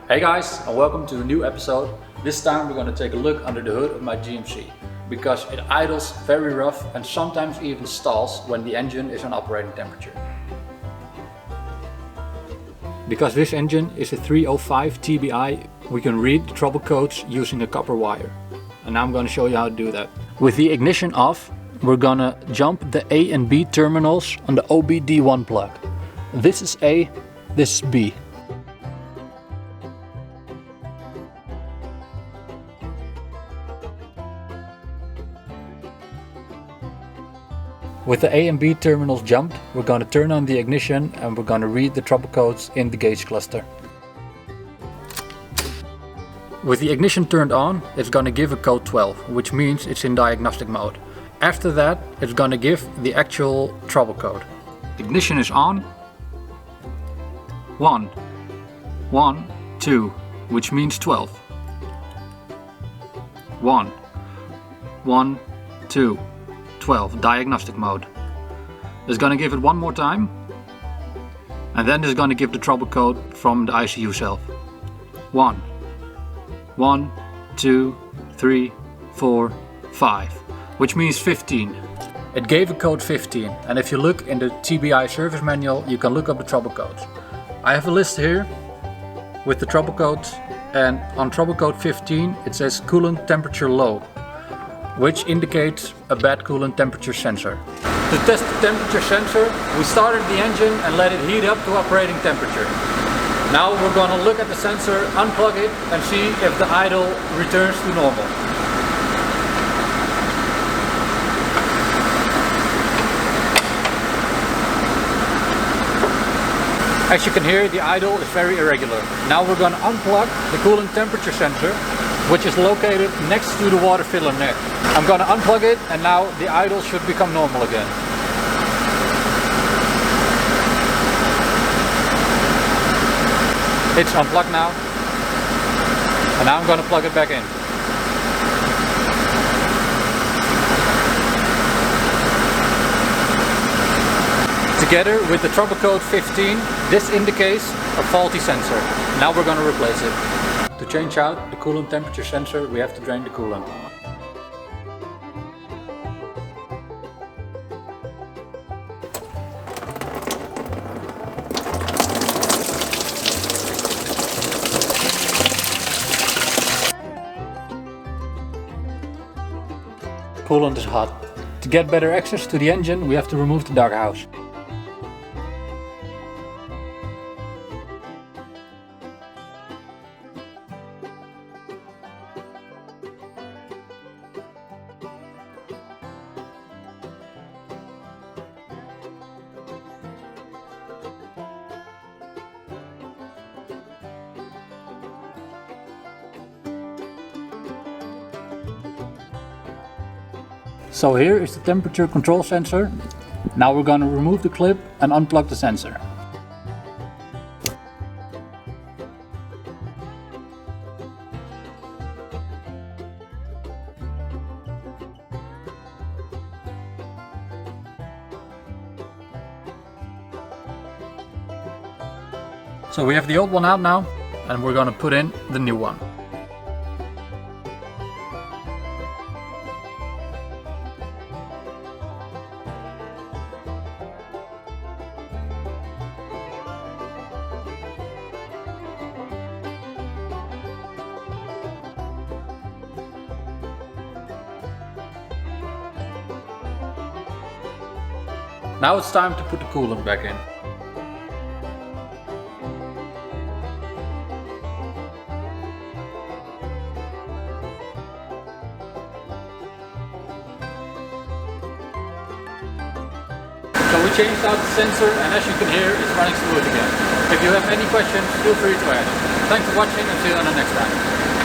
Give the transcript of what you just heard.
Hey guys, and welcome to a new episode. This time we're going to take a look under the hood of my GMC because it idles very rough and sometimes even stalls when the engine is on operating temperature. Because this engine is a 305 TBI, we can read the trouble codes using a copper wire. And now I'm going to show you how to do that. With the ignition off, we're going to jump the A and B terminals on the OBD1 plug. This is A, this is B. With the A and B terminals jumped, we're going to turn on the ignition and we're going to read the trouble codes in the gauge cluster. With the ignition turned on, it's going to give a code 12, which means it's in diagnostic mode. After that, it's going to give the actual trouble code. Ignition is on. 1, 1, 2, which means 12. 1, 1, 2. 12, diagnostic mode. It's going to give it one more time and then it's going to give the trouble code from the ICU self. 1, 1, 2, 3, 4, 5, which means 15. It gave a code 15, and if you look in the TBI service manual you can look up the trouble codes. I have a list here with the trouble codes, and on trouble code 15 it says coolant temperature low, which indicates a bad coolant temperature sensor. To test the temperature sensor, we started the engine and let it heat up to operating temperature. Now we're going to look at the sensor, unplug it and see if the idle returns to normal. As you can hear, the idle is very irregular. Now we're going to unplug the coolant temperature sensor, which is located next to the water filler neck. I'm going to unplug it and now the idle should become normal again. It's unplugged now. And now I'm going to plug it back in. Together with the trouble code 15, this indicates a faulty sensor. Now we're going to replace it. To change out the coolant temperature sensor, we have to drain the coolant. Coolant is hot. To get better access to the engine, we have to remove the doghouse. So here is the temperature control sensor. Now we're going to remove the clip and unplug the sensor. So we have the old one out now and we're going to put in the new one. Now it's time to put the coolant back in. So we changed out the sensor and as you can hear it's running smooth again. If you have any questions, feel free to ask. Thanks for watching and see you on the next time.